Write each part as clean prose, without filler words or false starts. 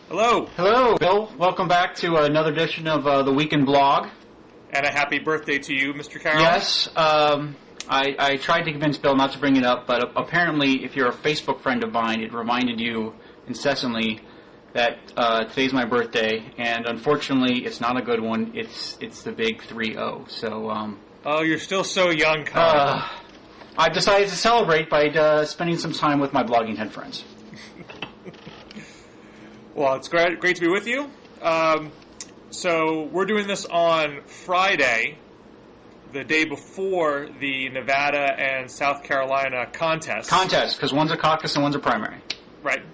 Hello. Hello, Bill. Welcome back to another edition of the Weekend Blog. And a happy birthday to you, Mr. Carroll. Yes, I tried to convince Bill not to bring it up, but apparently if you're a Facebook friend of mine, it reminded you incessantly that today's my birthday, and unfortunately it's not a good one. It's the big 3-0. So, oh, you're still so young, Conn. I've decided to celebrate by spending some time with my blogging head friends. Well, it's great to be with you. So we're doing this on Friday, the day before the Nevada and South Carolina contest. Contest, because one's a caucus and one's a primary. Right.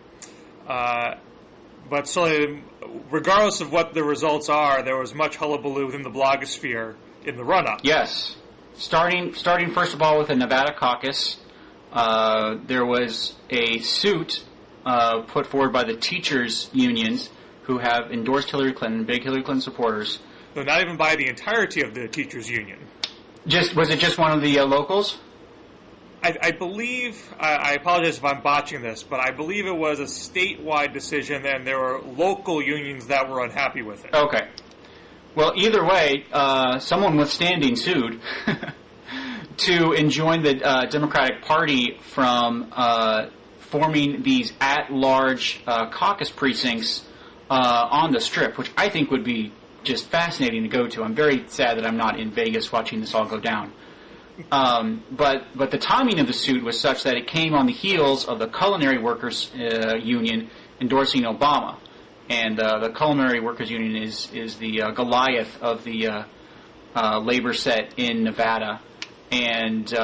But certainly, regardless of what the results are, there was much hullabaloo within the blogosphere in the run-up. Yes. Starting first of all with the Nevada caucus, there was a suit put forward by the teachers' unions who have endorsed Hillary Clinton, big Hillary Clinton supporters. So not even by the entirety of the teachers' union. Was it just one of the locals? I believe, I apologize if I'm botching this, but I believe it was a statewide decision and there were local unions that were unhappy with it. Okay. Well, either way, someone with standing sued to enjoin the Democratic Party from forming these at-large caucus precincts on the Strip, which I think would be just fascinating to go to. I'm very sad that I'm not in Vegas watching this all go down. But the timing of the suit was such that it came on the heels of the Culinary Workers Union endorsing Obama. And the Culinary Workers Union is the Goliath of the labor set in Nevada. And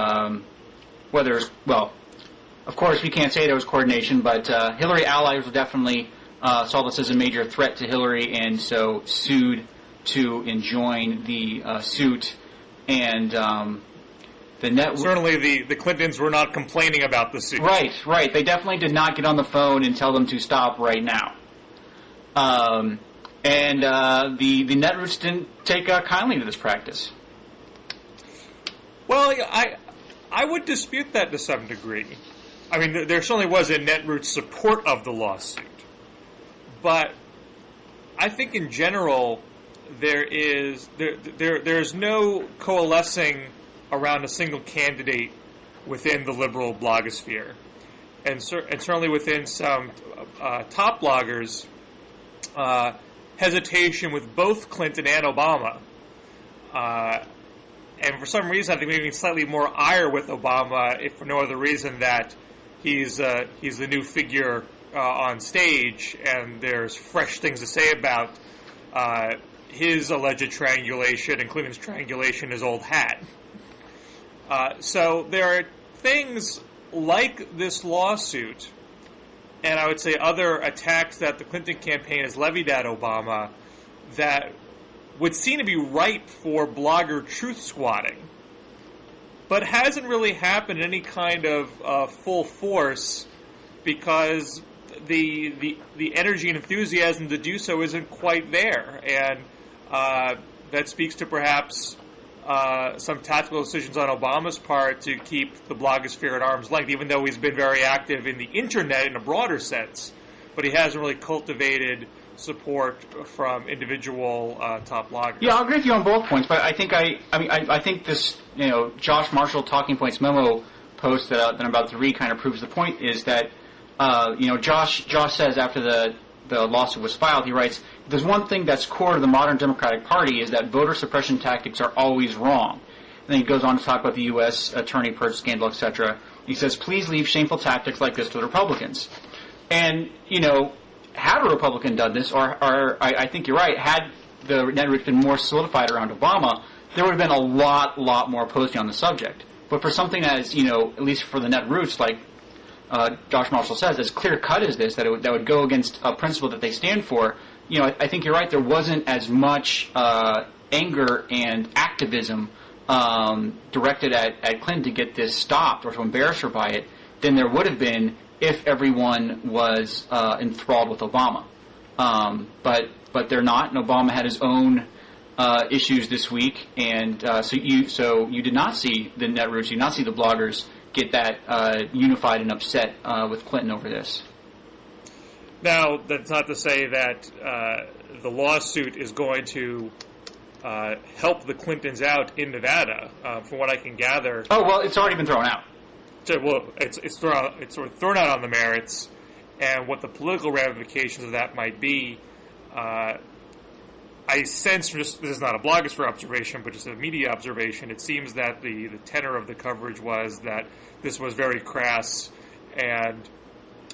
of course, we can't say there was coordination, but Hillary allies definitely saw this as a major threat to Hillary, and so sued to enjoin the suit. And certainly the Clintons were not complaining about the suit. Right. They definitely did not get on the phone and tell them to stop right now. And the netroots didn't take kindly to this practice. Well, I would dispute that to some degree. I mean, there certainly was a netroots support of the lawsuit. But I think in general there's no coalescing around a single candidate within the liberal blogosphere. And certainly within some top bloggers, hesitation with both Clinton and Obama. And for some reason, I think maybe slightly more ire with Obama, if for no other reason that he's the new figure on stage, and there's fresh things to say about his alleged triangulation and Clinton's triangulation as old hat. So there are things like this lawsuit, and I would say other attacks that the Clinton campaign has levied at Obama, that would seem to be ripe for blogger truth squatting, but hasn't really happened in any kind of full force because the energy and enthusiasm to do so isn't quite there, and that speaks to perhaps some tactical decisions on Obama's part to keep the blogosphere at arm's length, even though he's been very active in the internet in a broader sense, but he hasn't really cultivated support from individual top bloggers. Yeah, I'll agree with you on both points, but I think this Josh Marshall Talking Points memo post that I'm about to read kind of proves the point. Is that Josh says after the lawsuit was filed, he writes, "There's one thing that's core to the modern Democratic Party is that voter suppression tactics are always wrong." And then he goes on to talk about the U.S. attorney purge scandal, etc. He says, "Please leave shameful tactics like this to the Republicans." And had a Republican done this, or I think you're right, had the netroots been more solidified around Obama, there would have been a lot more posting on the subject. But for something as, at least for the netroots, like Josh Marshall says, as clear-cut as this, that would go against a principle that they stand for, I think you're right, there wasn't as much anger and activism directed at Clinton to get this stopped or to embarrass her by it than there would have been if everyone was enthralled with Obama. But they're not, and Obama had his own issues this week, and so you did not see the netroots, you did not see the bloggers get that unified and upset with Clinton over this. Now, that's not to say that the lawsuit is going to help the Clintons out in Nevada. From what I can gather, Oh, well, it's already been thrown out. It's sort of thrown out on the merits, and what the political ramifications of that might be. I sense, this is not a blogosphere observation, but just a media observation, it seems that the tenor of the coverage was that this was very crass and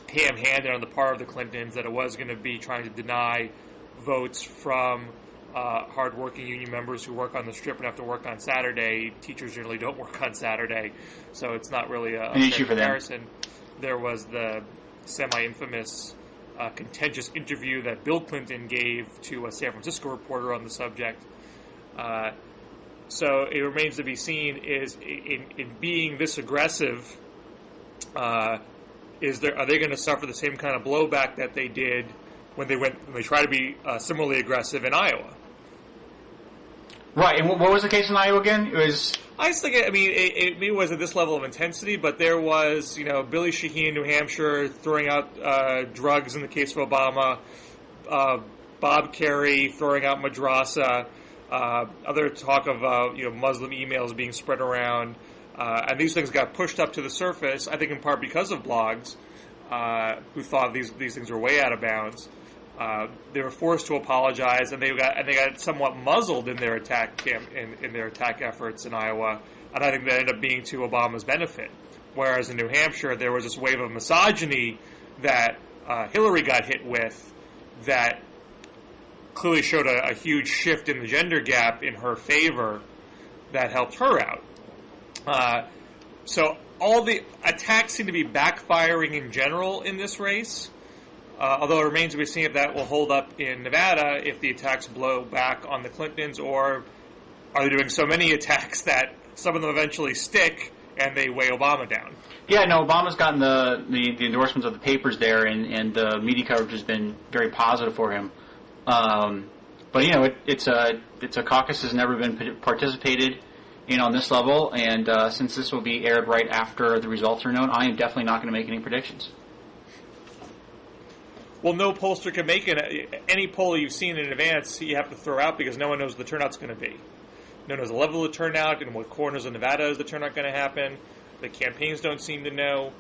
ham-handed on the part of the Clintons, that it was going to be trying to deny votes from hard-working union members who work on the Strip and have to work on Saturday. Teachers generally don't work on Saturday, so it's not really an issue for comparison. There was the semi-infamous contentious interview that Bill Clinton gave to a San Francisco reporter on the subject. So it remains to be seen, is in being this aggressive, are they going to suffer the same kind of blowback that they did when they tried to be similarly aggressive in Iowa? Right, and what was the case in Iowa again? It was... I just think, it was at this level of intensity, but there was, Billy Sheehan in New Hampshire throwing out drugs in the case of Obama, Bob Kerrey throwing out madrasa, other talk of, Muslim emails being spread around, and these things got pushed up to the surface, I think in part because of blogs, who thought these things were way out of bounds. They were forced to apologize, and they got somewhat muzzled in their attack in their attack efforts in Iowa, and I think that ended up being to Obama's benefit. Whereas in New Hampshire, there was this wave of misogyny that Hillary got hit with that clearly showed a huge shift in the gender gap in her favor that helped her out. So all the attacks seem to be backfiring in general in this race. Although it remains to be seen if that will hold up in Nevada, if the attacks blow back on the Clintons, or are they doing so many attacks that some of them eventually stick and they weigh Obama down? Yeah, no, Obama's gotten the endorsements of the papers there, and the media coverage has been very positive for him. But it's a caucus has never been participated in on this level, and since this will be aired right after the results are known, I am definitely not going to make any predictions. Well, no pollster can make any poll you've seen in advance you have to throw out because no one knows what the turnout's going to be. No one knows the level of turnout and what corners of Nevada is the turnout going to happen. The campaigns don't seem to know.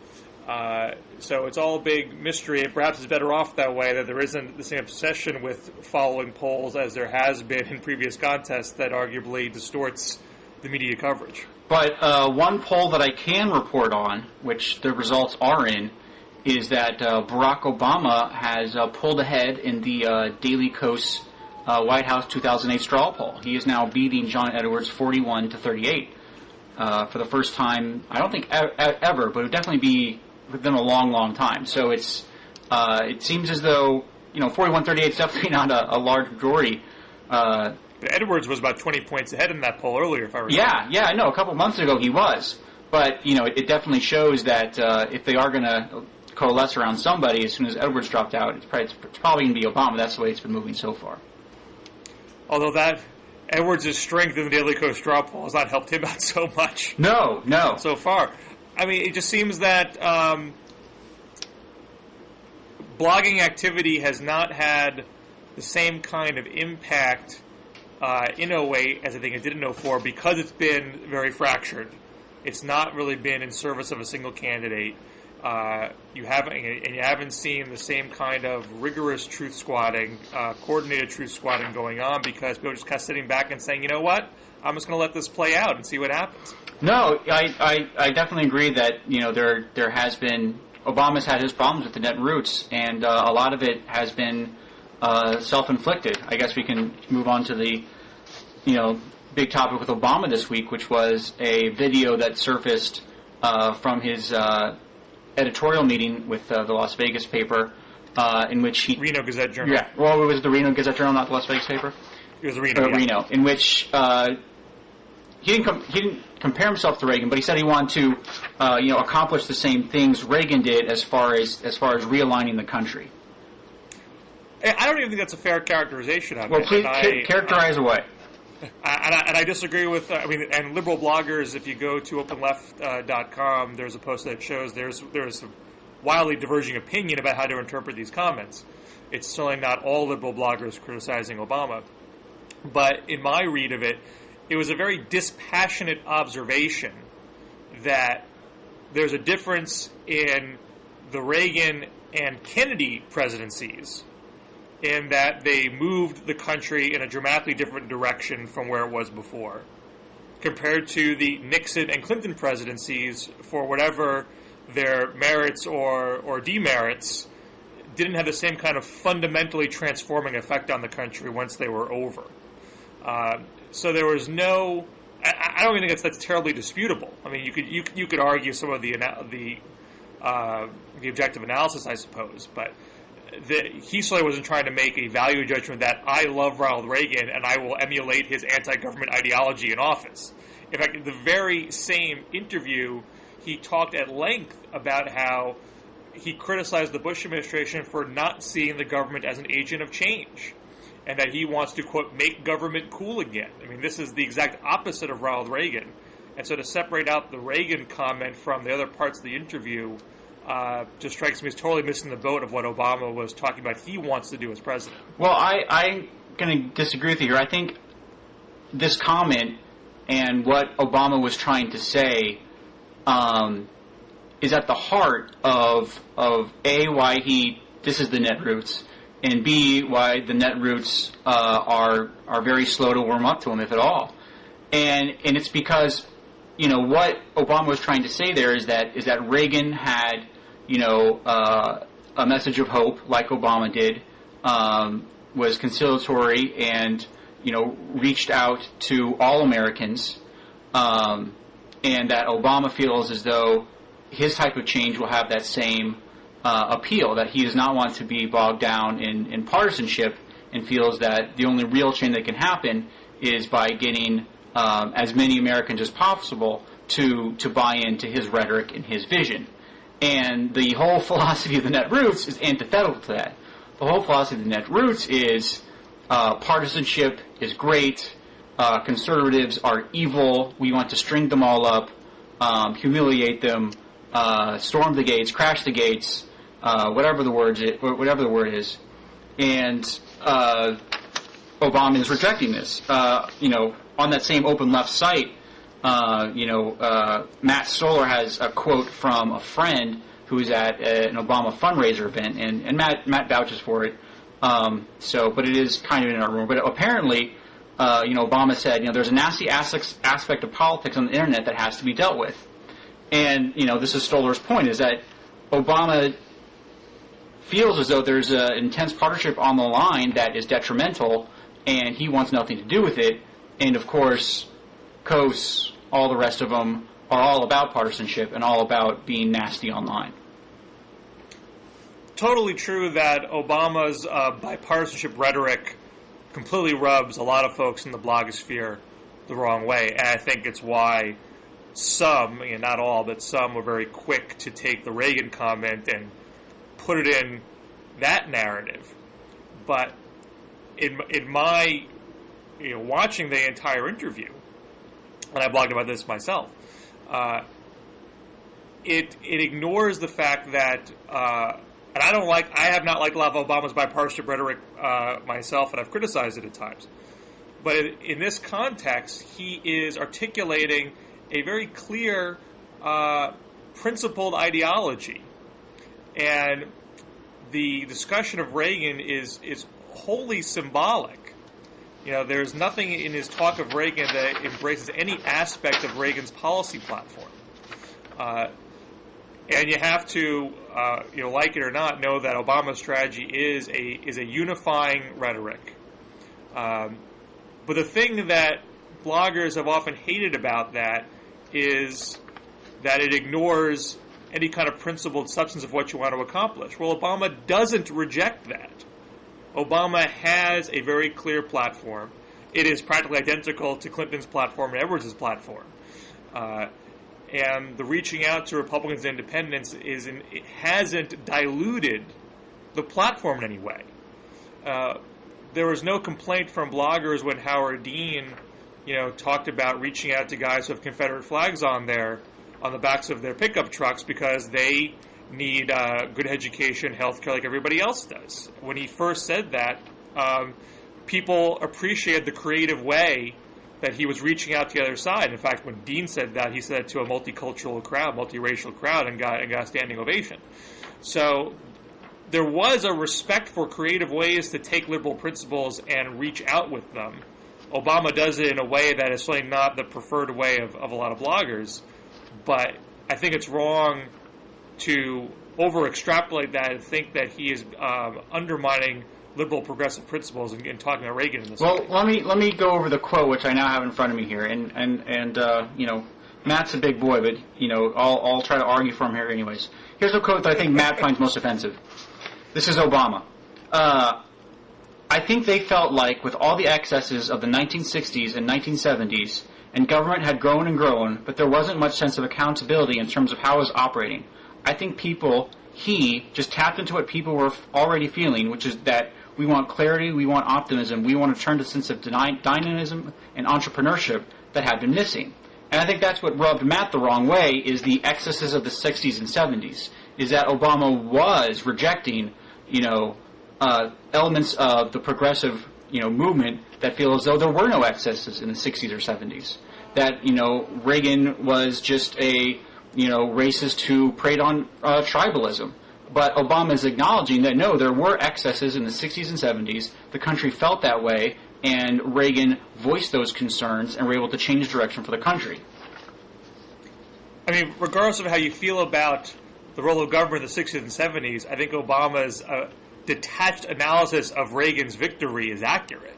So it's all a big mystery, and perhaps it's better off that way, that there isn't the same obsession with following polls as there has been in previous contests that arguably distorts the media coverage. But one poll that I can report on, which the results are in, is that Barack Obama has pulled ahead in the Daily Kos White House 2008 straw poll. He is now beating John Edwards 41-38 for the first time, I don't think ever, but it would definitely be within a long, long time. So it seems as though 41-38 is definitely not a large majority. Edwards was about 20 points ahead in that poll earlier, if I recall. Yeah, I know. A couple months ago he was. But, it definitely shows that if they are going to coalesce around somebody, as soon as Edwards dropped out, it's probably going to be Obama. That's the way it's been moving so far. Although that Edwards' strength in the Daily Kos straw poll has not helped him out so much. No. So far. It just seems that blogging activity has not had the same kind of impact in 2008 as I think it did in 2004 because it's been very fractured. It's not really been in service of a single candidate. You haven't seen the same kind of rigorous truth squatting, coordinated truth squatting going on because people are just kind of sitting back and saying, you know what, I'm just going to let this play out and see what happens. No, I definitely agree that there has been, Obama's had his problems with the netroots, and a lot of it has been self-inflicted. I guess we can move on to the big topic with Obama this week, which was a video that surfaced from his editorial meeting with the Las Vegas paper, in which he... Reno Gazette-Journal. Yeah, well, it was the Reno Gazette-Journal, not the Las Vegas paper? It was Reno, yeah. Reno, in which he didn't compare himself to Reagan, but he said he wanted to accomplish the same things Reagan did as far as realigning the country. I don't even think that's a fair characterization of it. Well, please characterize away. And I disagree with, and liberal bloggers, if you go to openleft.com, there's a post that shows there's wildly diverging opinion about how to interpret these comments. It's certainly not all liberal bloggers criticizing Obama. But in my read of it, it was a very dispassionate observation that there's a difference in the Reagan and Kennedy presidencies in that they moved the country in a dramatically different direction from where it was before, compared to the Nixon and Clinton presidencies, for whatever their merits or demerits, didn't have the same kind of fundamentally transforming effect on the country once they were over. So there was no. I don't even think that's terribly disputable. I mean, you could argue some of the objective analysis, I suppose, but he certainly wasn't trying to make a value judgment that I love Ronald Reagan and I will emulate his anti-government ideology in office. In fact, in the very same interview, he talked at length about how he criticized the Bush administration for not seeing the government as an agent of change, and that he wants to, quote, make government cool again. I mean, this is the exact opposite of Ronald Reagan. And so to separate out the Reagan comment from the other parts of the interview just strikes me as totally missing the boat of what Obama was talking about he wants to do as president. Well, I'm going to disagree with you here. I think this comment and what Obama was trying to say is at the heart of A, why this is the netroots, and B, why the netroots are very slow to warm up to him, if at all. And it's because, what Obama was trying to say there is that Reagan had, a message of hope, like Obama did, was conciliatory and, reached out to all Americans, and that Obama feels as though his type of change will have that same appeal, that he does not want to be bogged down in partisanship, and feels that the only real change that can happen is by getting as many Americans as possible to buy into his rhetoric and his vision. And the whole philosophy of the netroots is antithetical to that. The whole philosophy of the netroots is partisanship is great, conservatives are evil, we want to string them all up, humiliate them, storm the gates, crash the gates, whatever the word is, and Obama is rejecting this. On that same Open Left site, Matt Stoller has a quote from a friend who was at an Obama fundraiser event, and Matt vouches for it. But it is kind of in our rumor. But apparently, Obama said, there's a nasty aspect of politics on the internet that has to be dealt with. And, this is Stoller's point, is that Obama feels as though there's an intense partnership on the line that is detrimental, and he wants nothing to do with it. And, of course, Kos, all the rest of them, are all about partisanship and all about being nasty online. Totally true that Obama's bipartisanship rhetoric completely rubs a lot of folks in the blogosphere the wrong way. And I think it's why some, not all, but some were very quick to take the Reagan comment and put it in that narrative. But in my watching the entire interview, and I blogged about this myself, it ignores the fact that, and I have not liked a lot of Obama's bipartisan rhetoric myself, and I've criticized it at times. But in this context, he is articulating a very clear, principled ideology. And the discussion of Reagan is wholly symbolic. There's nothing in his talk of Reagan that embraces any aspect of Reagan's policy platform. And you have to, like it or not, know that Obama's strategy is a unifying rhetoric. But the thing that bloggers have often hated about that is that it ignores any kind of principled substance of what you want to accomplish. Well, Obama doesn't reject that. Obama has a very clear platform. It is practically identical to Clinton's platform and Edwards' platform. And the reaching out to Republicans and independents it hasn't diluted the platform in any way. There was no complaint from bloggers when Howard Dean, talked about reaching out to guys who have Confederate flags on the backs of their pickup trucks because they need good education, health care like everybody else does. When he first said that, people appreciated the creative way that he was reaching out to the other side. In fact, when Dean said that, he said it to a multicultural crowd, multiracial crowd, and got a standing ovation. So there was a respect for creative ways to take liberal principles and reach out with them. Obama does it in a way that is certainly not the preferred way of a lot of bloggers, but I think it's wrong to over-extrapolate that and think that he is undermining liberal progressive principles and talking about Reagan in this way. Well, let me go over the quote, which I now have in front of me here, and Matt's a big boy, but I'll try to argue for him here anyways. Here's a quote that I think Matt finds most offensive. This is Obama. I think they felt like, with all the excesses of the 1960s and 1970s, and government had grown and grown, but there wasn't much sense of accountability in terms of how it was operating. I think he just tapped into what people were already feeling, which is that we want clarity, we want optimism, we want to turn to a sense of dynamism and entrepreneurship that had been missing. And I think that's what rubbed Matt the wrong way, is the excesses of the 60s and 70s, is that Obama was rejecting, elements of the progressive, movement that feel as though there were no excesses in the 60s or 70s. That, Reagan was just a, racist who preyed on tribalism. But Obama is acknowledging that, no, there were excesses in the 60s and 70s. The country felt that way, and Reagan voiced those concerns and were able to change direction for the country. I mean, regardless of how you feel about the role of government in the 60s and 70s, I think Obama's detached analysis of Reagan's victory is accurate.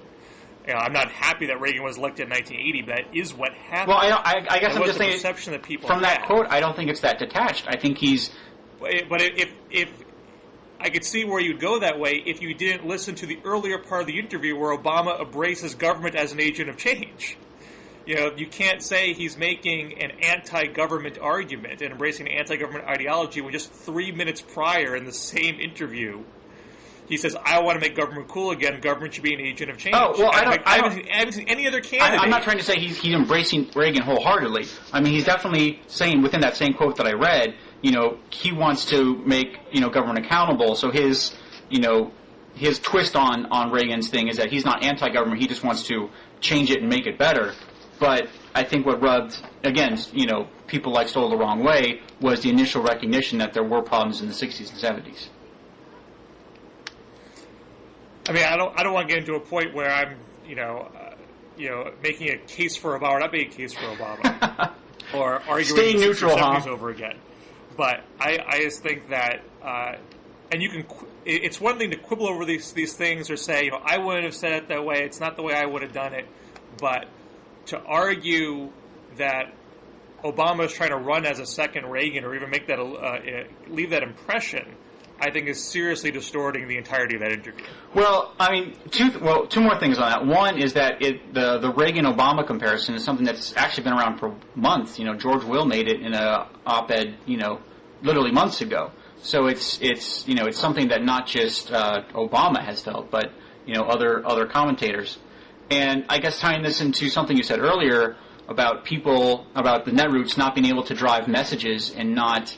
I'm not happy that Reagan was elected in 1980, but that is what happened. Well, I guess I'm just saying, perception that people from that quote, I don't think it's that detached. I think he's... But if I could see where you'd go that way if you didn't listen to the earlier part of the interview where Obama embraces government as an agent of change. You can't say he's making an anti-government argument and embracing an anti-government ideology when just 3 minutes prior in the same interview he says, I want to make government cool again. Government should be an agent of change. Oh, well, I haven't seen any other candidate. I'm not trying to say he's embracing Reagan wholeheartedly. I mean, he's definitely saying within that same quote that I read, he wants to make, government accountable. So his twist on Reagan's thing is that he's not anti-government. He just wants to change it and make it better. But I think what rubbed, again, people like Stoll the wrong way was the initial recognition that there were problems in the 60s and 70s. I mean, I don't want to get into a point where I'm, making a case for Obama or not making a case for Obama, or arguing staying neutral, over again. But I just think that, and you can. It's one thing to quibble over these things or say, I wouldn't have said it that way. It's not the way I would have done it. But to argue that Obama is trying to run as a second Reagan or even make that leave that impression, I think is seriously distorting the entirety of that interview. Well, I mean, two more things on that. One is that the Reagan-Obama comparison is something that's actually been around for months. George Will made it in a op-ed, literally months ago. So it's something that not just Obama has felt, but other commentators. And I guess tying this into something you said earlier about the netroots not being able to drive messages and not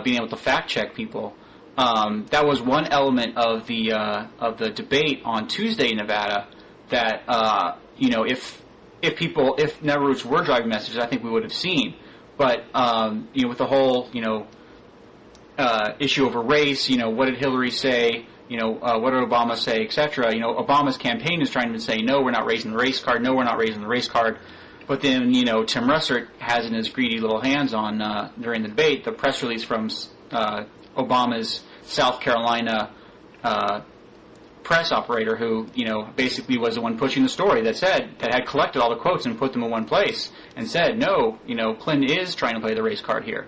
being able to fact check people. That was one element of the debate on Tuesday in Nevada. That if netroots were driving messages, I think we would have seen. But with the whole issue over race, what did Hillary say? What did Obama say, etc. Obama's campaign is trying to say, no, we're not raising the race card. No, we're not raising the race card. But then Tim Russert has in his greedy little hands on during the debate the press release from Obama's South Carolina press operator who, basically was the one pushing the story that had collected all the quotes and put them in one place and said, no, Clinton is trying to play the race card here.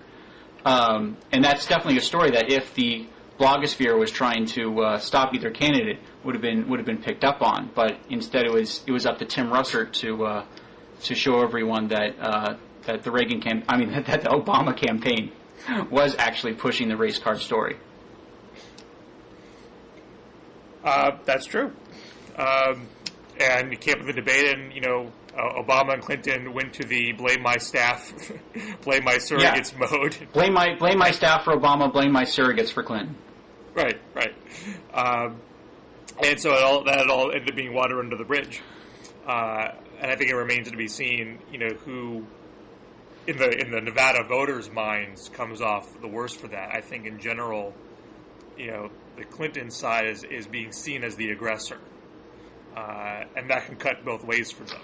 And that's definitely a story that if the blogosphere was trying to stop either candidate would have been picked up on. But instead it was up to Tim Russert to show everyone that the that the Obama campaign was actually pushing the race card story. That's true. And And you came up with the debate, and Obama and Clinton went to the blame my staff, blame my surrogates mode. Blame my staff for Obama, blame my surrogates for Clinton. Right. And so that all ended up being water under the bridge. And I think it remains to be seen, who in the Nevada voters' minds comes off the worst for that. I think in general, the Clinton side is being seen as the aggressor, and that can cut both ways for them.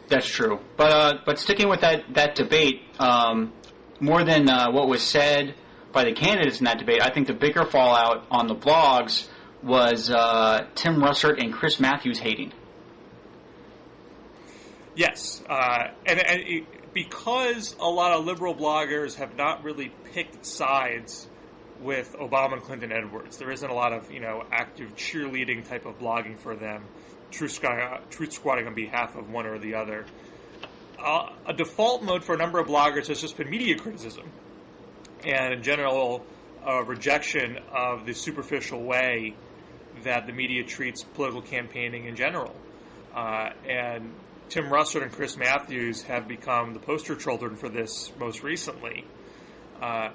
That's true. But sticking with that debate, more than what was said by the candidates in that debate, I think the bigger fallout on the blogs was Tim Russert and Chris Matthews hating. Yes, and because a lot of liberal bloggers have not really picked sides with Obama and Clinton Edwards, there isn't a lot of active cheerleading type of blogging for them, truth squatting on behalf of one or the other. A default mode for a number of bloggers has just been media criticism, and in general, a rejection of the superficial way that the media treats political campaigning in general. And Tim Russert and Chris Matthews have become the poster children for this most recently. I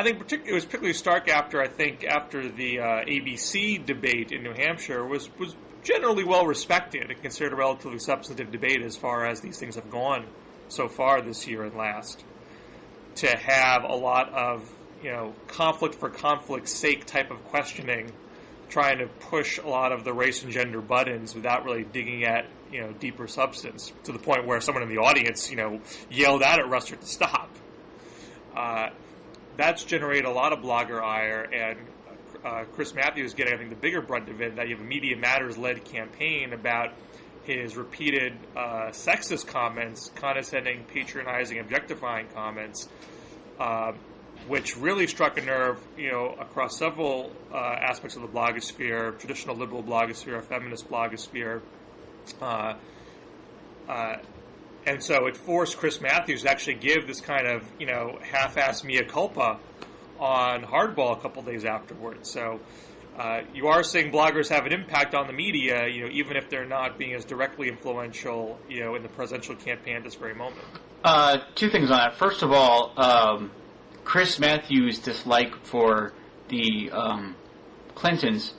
think it was particularly stark after the ABC debate in New Hampshire was generally well respected and considered a relatively substantive debate as far as these things have gone so far this year and last. To have a lot of conflict for conflict's sake type of questioning, trying to push a lot of the race and gender buttons without really digging at deeper substance, to the point where someone in the audience yelled out at Russert to stop. That's generated a lot of blogger ire, and Chris Matthews getting, I think, the bigger brunt of it, that you have a Media Matters-led campaign about his repeated sexist comments, condescending, patronizing, objectifying comments, which really struck a nerve, across several aspects of the blogosphere, traditional liberal blogosphere, feminist blogosphere. And so it forced Chris Matthews to actually give this kind of, half-assed mea culpa on Hardball a couple days afterwards. So you are seeing bloggers have an impact on the media, even if they're not being as directly influential, in the presidential campaign at this very moment. Two things on that. First of all, Chris Matthews' dislike for the Clintons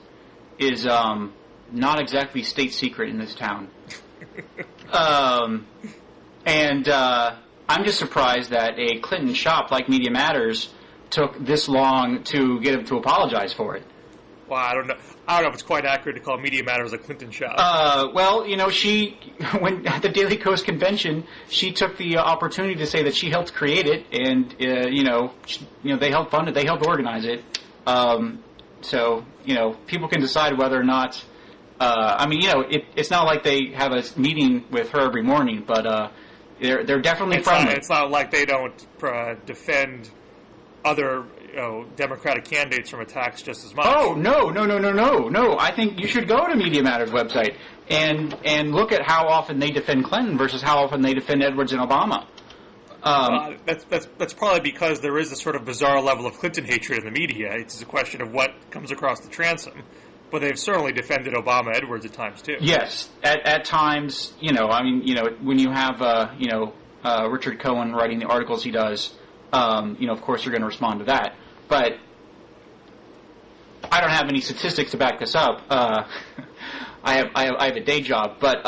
is not exactly state secret in this town. And I'm just surprised that a Clinton shop like Media Matters took this long to get him to apologize for it. Well, I don't know if it's quite accurate to call Media Matters a Clinton shop. Well, when at the Daily Kos convention, she took the opportunity to say that she helped create it, and they helped fund it, they helped organize it. So people can decide whether or not. It's not like they have a meeting with her every morning, but they're definitely friendly. It's not like they don't defend other Democratic candidates from attacks just as much. Oh, no. I think you should go to Media Matters website and look at how often they defend Clinton versus how often they defend Edwards and Obama. That's probably because there is a sort of bizarre level of Clinton hatred in the media. It's a question of what comes across the transom. But they've certainly defended Obama Edwards at times too. Yes, at times, when you have Richard Cohen writing the articles he does, of course you're going to respond to that. But I don't have any statistics to back this up. I have a day job, but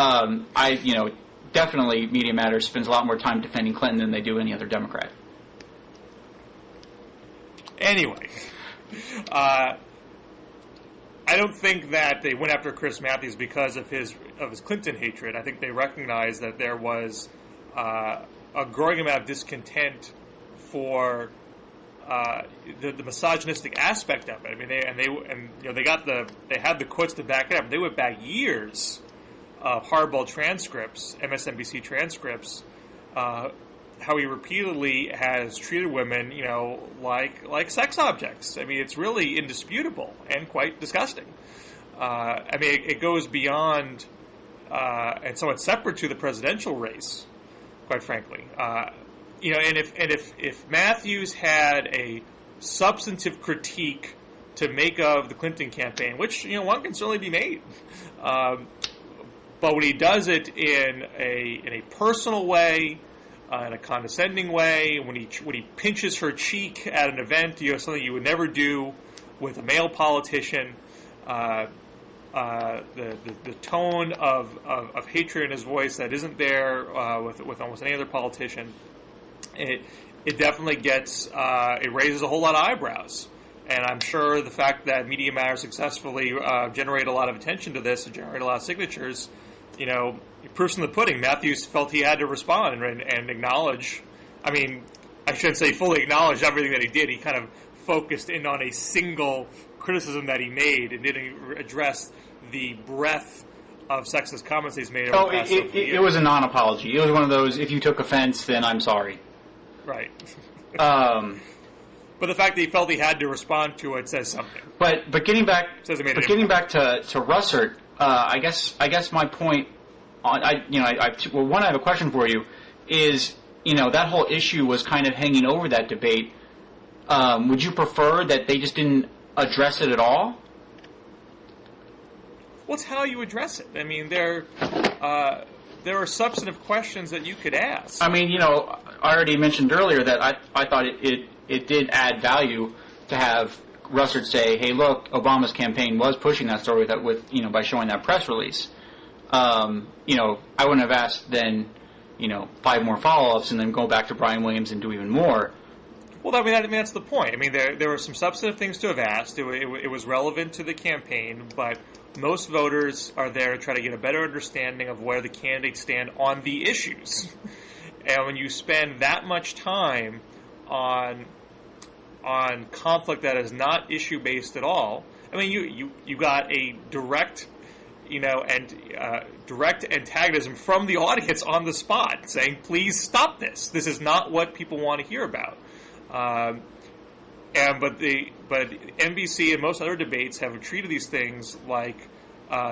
definitely Media Matters spends a lot more time defending Clinton than they do any other Democrat. Anyway, I don't think that they went after Chris Matthews because of his Clinton hatred. I think they recognized that there was a growing amount of discontent for the misogynistic aspect of it. I mean, they had the quotes to back it up. They went back years of Hardball transcripts, MSNBC transcripts, how he repeatedly has treated women, like sex objects. I mean, it's really indisputable and quite disgusting. It goes beyond and somewhat separate to the presidential race, quite frankly. And if Matthews had a substantive critique to make of the Clinton campaign, which one can certainly be made, But when he does it in a personal way, in a condescending way, when he pinches her cheek at an event, something you would never do with a male politician, the tone of hatred in his voice that isn't there with almost any other politician, it definitely it raises a whole lot of eyebrows. And I'm sure the fact that Media Matters successfully generated a lot of attention to this and generated a lot of signatures, proof's in the pudding. Matthews felt he had to respond and acknowledge. I mean, I shouldn't say fully acknowledge everything that he did. He kind of focused in on a single criticism that he made and didn't address the breadth of sexist comments he's made over the past several years. It was a non-apology. It was one of those, if you took offense, then I'm sorry. Right. But the fact that he felt he had to respond to it says something. But getting back to Russert, I guess my point on I have a question for you is that whole issue was kind of hanging over that debate. Would you prefer that they just didn't address it at all? Well, it's how you address it. I mean, there are substantive questions that you could ask. I mean, I already mentioned earlier that I thought it did add value to have Russert say, "Hey, look, Obama's campaign was pushing that story by showing that press release." I wouldn't have asked then, 5 more follow-ups and then go back to Brian Williams and do even more. Well, I mean, that's the point. I mean, there were some substantive things to have asked. It was relevant to the campaign, but most voters are there to try to get a better understanding of where the candidates stand on the issues. And when you spend that much time on conflict that is not issue-based at all, I mean, you got a direct antagonism from the audience on the spot, saying, "Please stop this. This is not what people want to hear about." But NBC and most other debates have treated these things like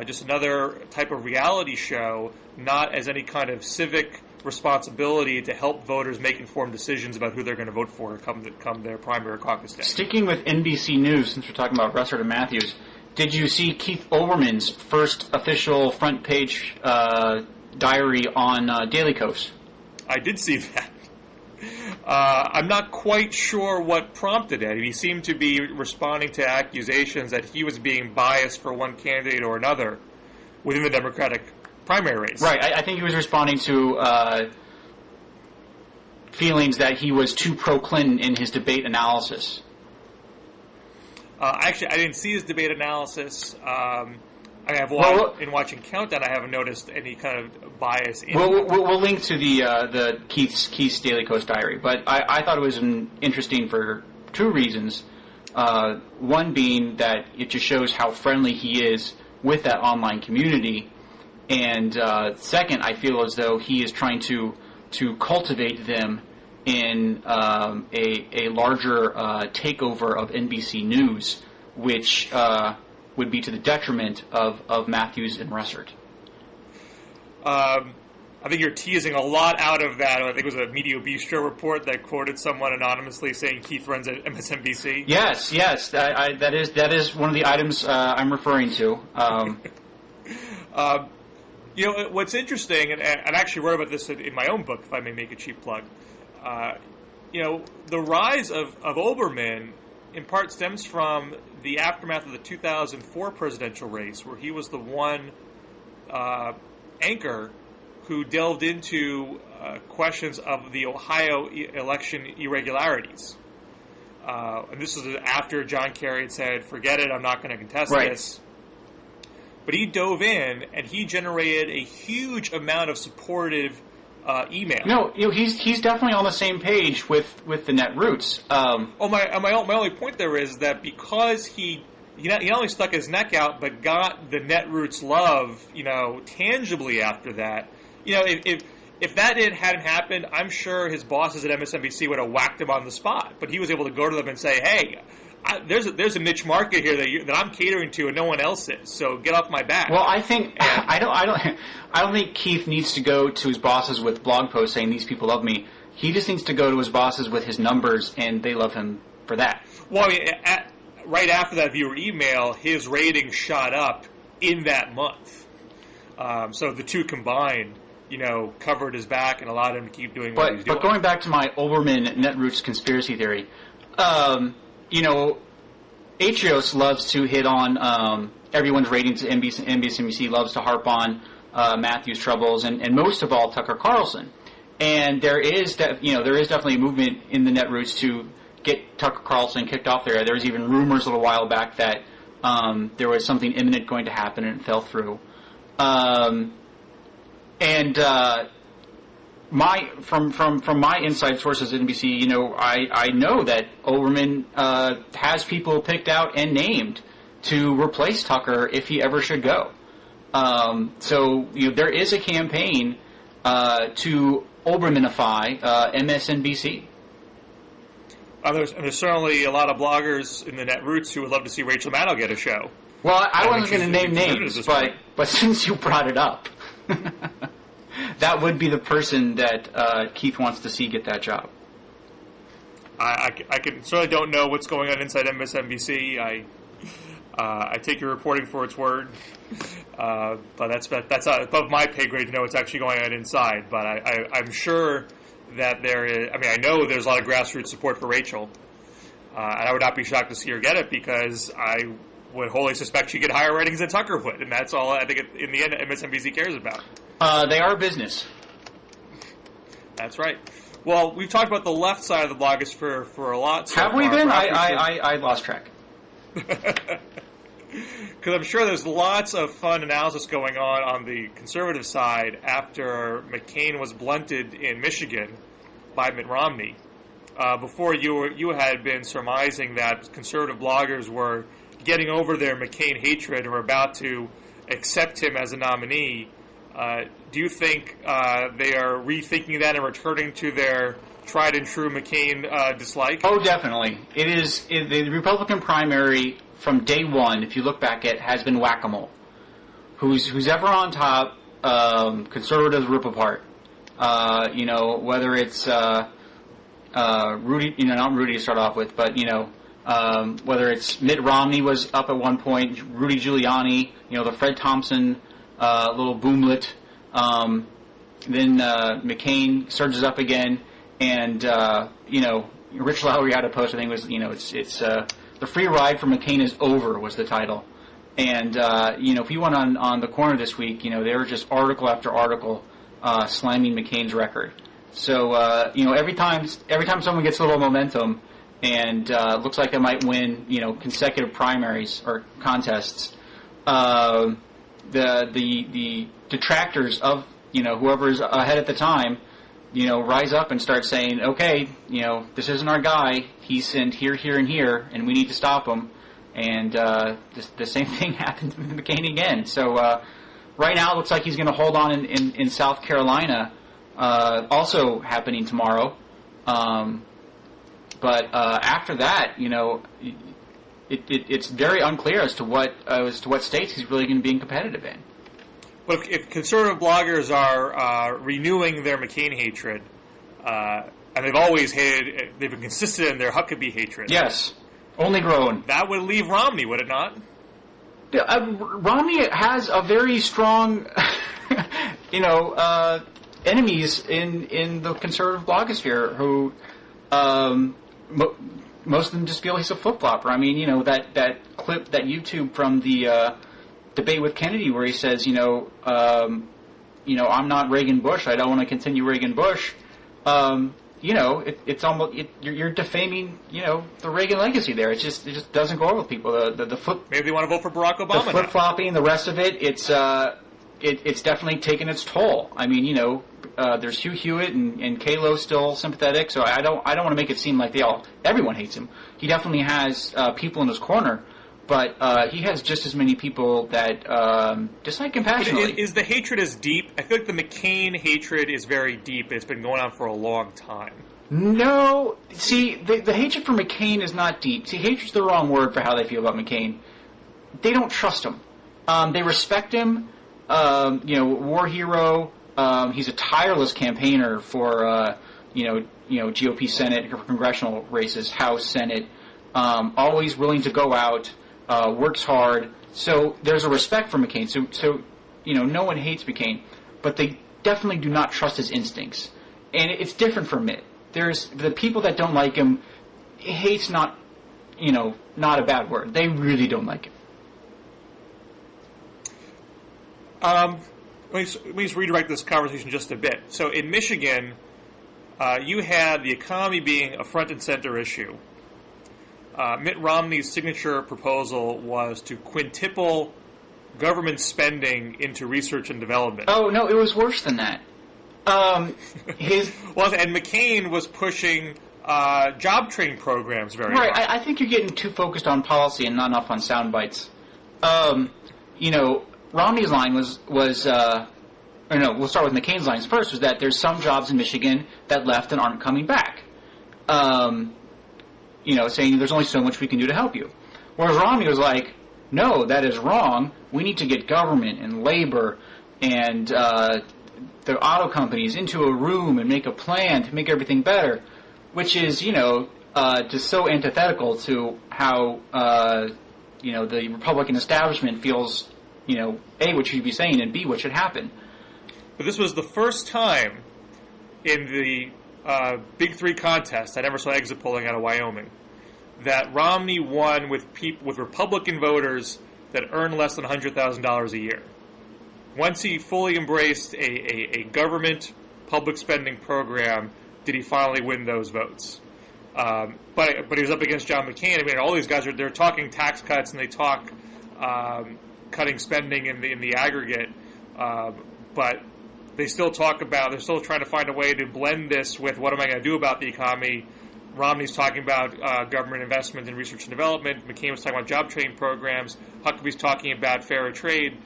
just another type of reality show, not as any kind of civic responsibility to help voters make informed decisions about who they're going to vote for come their primary or caucus day. Sticking with NBC News, since we're talking about Russert and Matthews, did you see Keith Olbermann's first official front page diary on Daily Kos? I did see that. I'm not quite sure what prompted it. He seemed to be responding to accusations that he was being biased for one candidate or another within the Democratic primary race. Right. I think he was responding to feelings that he was too pro-Clinton in his debate analysis. Actually, I didn't see his debate analysis. In watching Countdown, I haven't noticed any kind of bias in it. We'll link to the Keith's Daily Kos diary, but I thought it was interesting for 2 reasons. One being that it just shows how friendly he is with that online community, and second, I feel as though he is trying to cultivate them in a larger takeover of NBC News, which would be to the detriment of Matthews and Russert. I think you're teasing a lot out of that. I think it was a Media Bistro report that quoted someone anonymously saying Keith runs at MSNBC. Yes, that is one of the items I'm referring to. What's interesting, and I actually wrote about this in my own book, if I may make a cheap plug. The rise of Olbermann in part stems from the aftermath of the 2004 presidential race, where he was the one anchor who delved into questions of the Ohio election irregularities. And this was after John Kerry had said, "Forget it, I'm not going to contest this." But he dove in, and he generated a huge amount of supportive email. No, he's definitely on the same page with the netroots. My only point there is that because he not only stuck his neck out, but got the netroots love, tangibly after that. If that hadn't happened, I'm sure his bosses at MSNBC would have whacked him on the spot. But he was able to go to them and say, "Hey, there's a niche market here that I'm catering to, and no one else is. So get off my back." Well, I think I don't think Keith needs to go to his bosses with blog posts saying these people love me. He just needs to go to his bosses with his numbers, and they love him for that. Well, I mean, right after that viewer email, his ratings shot up in that month. So the two combined, covered his back and allowed him to keep doing what he's doing. But going back to my Olbermann netroots conspiracy theory, Atrios loves to hit on everyone's ratings. NBC loves to harp on Matthews' troubles, and most of all Tucker Carlson. And there is definitely a movement in the netroots to get Tucker Carlson kicked off there. There was even rumors a little while back that there was something imminent going to happen, and it fell through. From my inside sources at NBC, I know that Olbermann has people picked out and named to replace Tucker if he ever should go. So there is a campaign to Olbermannify MSNBC. There's certainly a lot of bloggers in the netroots who would love to see Rachel Maddow get a show. Well, I wasn't going to name names, but since you brought it up, that would be the person that Keith wants to see get that job. I certainly don't know what's going on inside MSNBC. I take your reporting for its word, but that's above my pay grade to know what's actually going on inside. But I'm sure that there is. I mean, I know there's a lot of grassroots support for Rachel, and I would not be shocked to see her get it because I would wholly suspect she'd get higher ratings than Tucker would, and that's all I think in the end MSNBC cares about. They are business. That's right. Well, we've talked about the left side of the blogosphere for a lot. So have we been? I lost track. Because I'm sure there's lots of fun analysis going on the conservative side after McCain was blunted in Michigan by Mitt Romney. Before you had been surmising that conservative bloggers were getting over their McCain hatred and were about to accept him as a nominee. Do you think they are rethinking that and returning to their tried and true McCain dislike? Oh, definitely. The Republican primary from day one, if you look back at, has been whack-a-mole. Who's ever on top, conservatives rip apart. Whether it's Rudy, not Rudy to start off with, but whether it's Mitt Romney was up at one point, Rudy Giuliani, the Fred Thompson little boomlet. Then McCain surges up again, and Rich Lowry had a post. I think it was it's the free ride for McCain is over was the title, and if you went on the corner this week, they were just article after article slamming McCain's record. So every time someone gets a little momentum and looks like they might win consecutive primaries or contests, the detractors of whoever's ahead at the time rise up and start saying, okay, this isn't our guy. He's sent here, and here, and we need to stop him. And the same thing happened with McCain again. So right now it looks like he's going to hold on in South Carolina, also happening tomorrow. But after that, it's very unclear as to what states he's really going to be competitive in. But if conservative bloggers are renewing their McCain hatred, and they've always hated, they've been consistent in their Huckabee hatred. Yes, only grown. That would leave Romney, would it not? Romney has a very strong, enemies in the conservative blogosphere who, most of them just feel he's a flip-flopper. I mean, that clip, that YouTube from the debate with Kennedy where he says, I'm not Reagan Bush. I don't want to continue Reagan Bush. It's almost you're defaming, the Reagan legacy there. It just doesn't go over with people. The flip. Maybe they want to vote for Barack Obama. The flip flopping, the rest of it. It's definitely taken its toll. I mean, there's Hugh Hewitt and Kalo still sympathetic. So I don't want to make it seem like everyone hates him. He definitely has people in his corner. But he has just as many people that dislike him passionately. Is the hatred as deep? I feel like the McCain hatred is very deep. It's been going on for a long time. No. See, the hatred for McCain is not deep. See, hatred's the wrong word for how they feel about McCain. They don't trust him. They respect him. War hero. He's a tireless campaigner for, GOP Senate, congressional races, House, Senate. Always willing to go out. Works hard, so there's a respect for McCain. So no one hates McCain, but they definitely do not trust his instincts. And it's different for Mitt. There's the people that don't like him. Hate's not a bad word. They really don't like him. Let me just redirect this conversation just a bit. So in Michigan, you had the economy being a front and center issue. Mitt Romney's signature proposal was to quintuple government spending into research and development. Oh, no, it was worse than that. And McCain was pushing job training programs very right. hard. I think you're getting too focused on policy and not enough on sound bites. Romney's line was we'll start with McCain's lines first, was that there's some jobs in Michigan that left and aren't coming back. Saying there's only so much we can do to help you. Whereas Romney was like, no, that is wrong. We need to get government and labor and the auto companies into a room and make a plan to make everything better, which is, just so antithetical to how, the Republican establishment feels, A, what should be saying, and B, what should happen. But this was the first time in the Big Three contest, I never saw exit polling out of Wyoming, that Romney won with Republican voters that earn less than $100,000 a year. Once he fully embraced a government public spending program, did he finally win those votes. But he was up against John McCain. I mean, all these guys they're talking tax cuts and they talk cutting spending in the aggregate, but they're still trying to find a way to blend this with what am I going to do about the economy. Romney's talking about government investment in research and development. McCain was talking about job training programs. Huckabee's talking about fairer trade.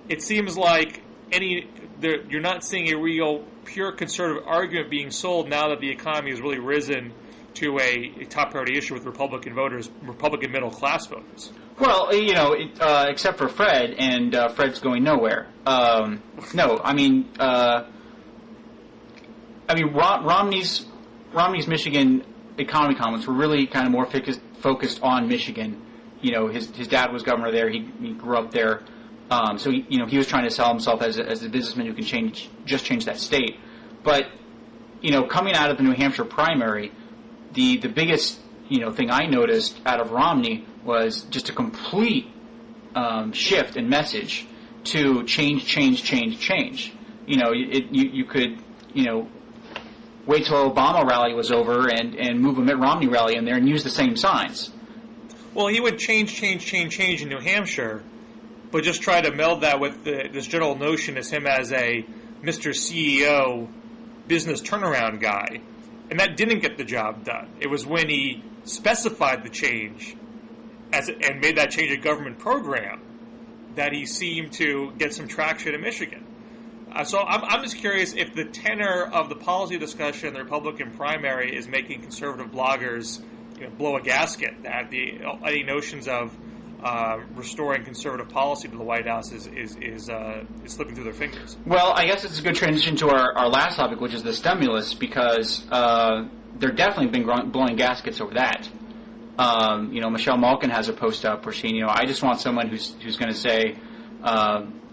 It seems like you're not seeing a real pure conservative argument being sold now that the economy has really risen to a top priority issue with Republican voters, Republican middle class voters. Well, except for Fred, and Fred's going nowhere. Romney's Michigan economy comments were really kind of more focused on Michigan. His dad was governor there. He grew up there. So he was trying to sell himself as a businessman who can change that state. But coming out of the New Hampshire primary, the biggest thing I noticed out of Romney was just a complete shift in message to change. You could wait till Obama rally was over and move a Mitt Romney rally in there and use the same signs. Well, he would change in New Hampshire, but just try to meld that with this general notion as him as a Mr. CEO business turnaround guy. And that didn't get the job done. It was when he specified the change and made that change a government program that he seemed to get some traction in Michigan. So I'm just curious if the tenor of the policy discussion in the Republican primary is making conservative bloggers blow a gasket, that any notions of restoring conservative policy to the White House is slipping through their fingers. Well, I guess it's a good transition to our last topic, which is the stimulus, because they're definitely been blowing gaskets over that. Michelle Malkin has a post up where she, I just want someone who's going to say,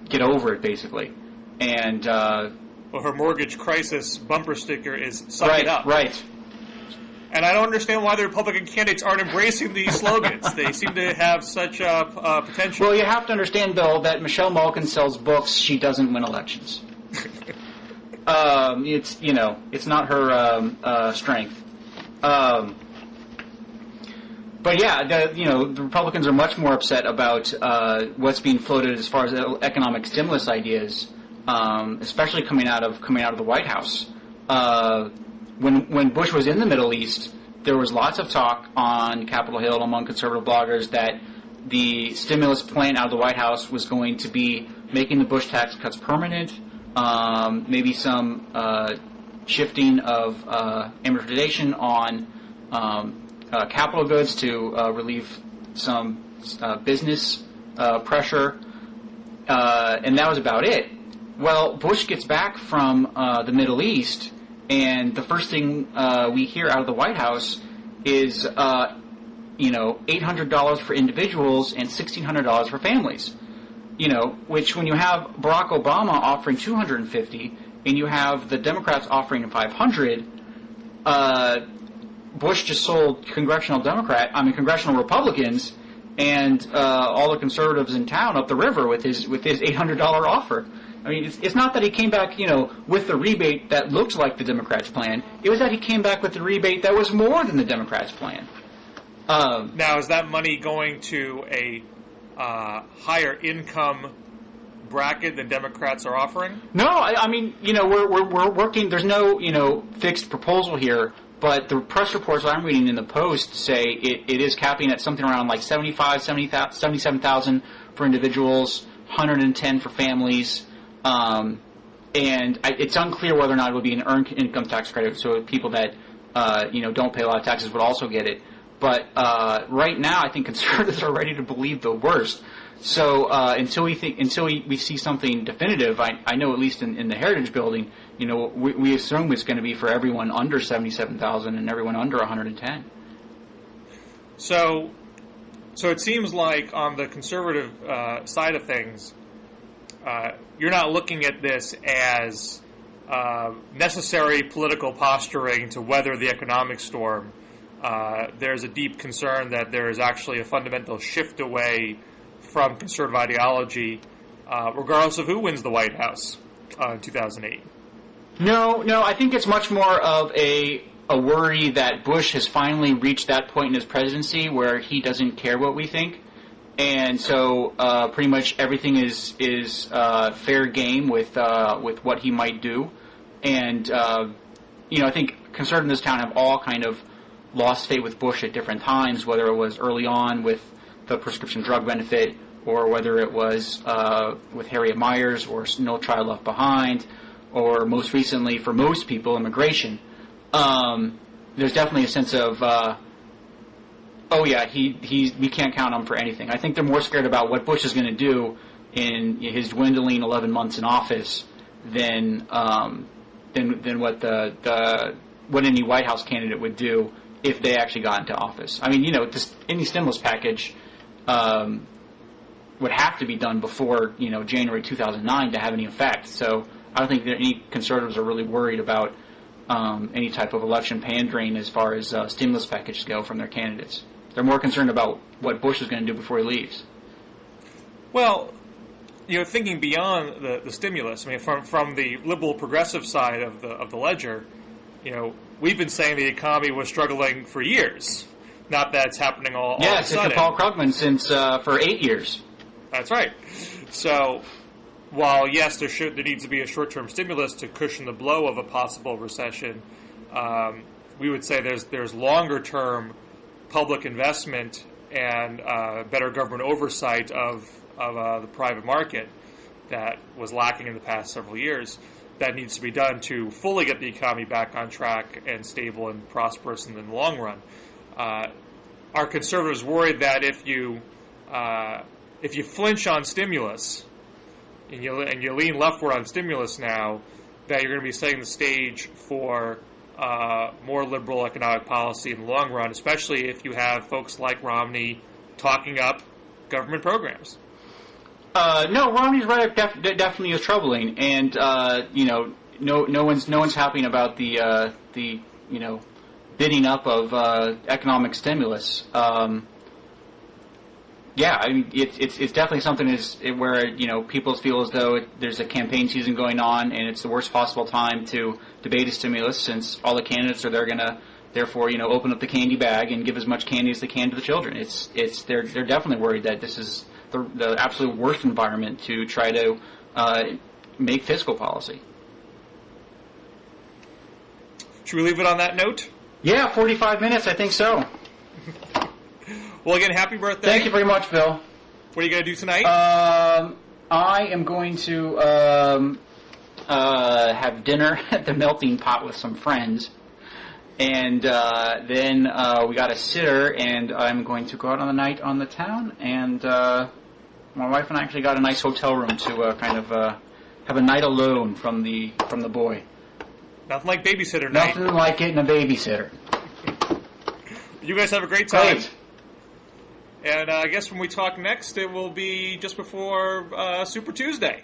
get over it, basically. And well, her mortgage crisis bumper sticker is "Suck it up." Right. And I don't understand why the Republican candidates aren't embracing these slogans. They seem to have such potential. Well, you have to understand, Bill, that Michelle Malkin sells books. She doesn't win elections. It's not her strength. But yeah, the Republicans are much more upset about what's being floated as far as economic stimulus ideas, especially coming out of the White House. When Bush was in the Middle East, there was lots of talk on Capitol Hill among conservative bloggers that the stimulus plan out of the White House was going to be making the Bush tax cuts permanent, maybe some shifting of amortization on capital goods to relieve some business pressure, and that was about it. Well, Bush gets back from the Middle East, and the first thing we hear out of the White House is, $800 for individuals and $1,600 for families. which when you have Barack Obama offering 250 and you have the Democrats offering 500, Bush just sold congressional Republicans and all the conservatives in town up the river with his $800 offer. I mean, it's not that he came back, with the rebate that looked like the Democrats' plan. It was that he came back with the rebate that was more than the Democrats' plan. Now, is that money going to a higher income bracket than Democrats are offering? No, I mean, we're working. There's no, fixed proposal here. But the press reports I'm reading in the Post say it is capping at something around like 77,000 for individuals, 110 for families, and it's unclear whether or not it will be an earned income tax credit. So people that don't pay a lot of taxes would also get it. But right now, I think conservatives are ready to believe the worst. So until we see something definitive, I know at least in the Heritage Building, we assume it's going to be for everyone under 77,000 and everyone under 110. So it seems like on the conservative side of things, you're not looking at this as necessary political posturing to weather the economic storm. There's a deep concern that there is actually a fundamental shift away from conservative ideology, regardless of who wins the White House in 2008. No, I think it's much more of a worry that Bush has finally reached that point in his presidency where he doesn't care what we think, and so pretty much everything is fair game with what he might do, and I think conservatives in this town have all kind of lost faith with Bush at different times, whether it was early on with the prescription drug benefit, or whether it was with Harriet Miers or No Child Left Behind, or most recently, for most people, immigration. There's definitely a sense of, we can't count on him for anything. I think they're more scared about what Bush is going to do in his dwindling 11 months in office than what what any White House candidate would do if they actually got into office. I mean, any stimulus package would have to be done before, January 2009 to have any effect. So I don't think that any conservatives are really worried about any type of election pandering as far as stimulus packages go from their candidates. They're more concerned about what Bush is going to do before he leaves. Well, thinking beyond the stimulus, I mean, from the liberal progressive side of the ledger, we've been saying the economy was struggling for years. Not that it's happening all of a sudden. Yes, Paul Krugman since for 8 years. That's right. So, while yes, there needs to be a short-term stimulus to cushion the blow of a possible recession, we would say there's longer-term public investment and better government oversight of the private market that was lacking in the past several years. That needs to be done to fully get the economy back on track and stable and prosperous in the long run. Are conservatives worried that if you flinch on stimulus and you lean leftward on stimulus now, that you're going to be setting the stage for more liberal economic policy in the long run, especially if you have folks like Romney talking up government programs? No, Romney's rhetoric definitely is troubling, and no one's happy about the bidding up of economic stimulus. I mean, it's definitely something where people feel as though there's a campaign season going on, and it's the worst possible time to debate a stimulus, since all the candidates are going to therefore open up the candy bag and give as much candy as they can to the children. They're definitely worried that this is the absolute worst environment to try to make fiscal policy. Should we leave it on that note? Yeah, 45 minutes, I think so. Well, again, happy birthday. Thank you very much, Bill. What are you going to do tonight? I am going to have dinner at the Melting Pot with some friends. And then we got a sitter, and I'm going to go out on the night on the town. And my wife and I actually got a nice hotel room to kind of have a night alone from the boy. Nothing like babysitter night. Nothing like getting a babysitter. You guys have a great time. Great. And I guess when we talk next, it will be just before Super Tuesday.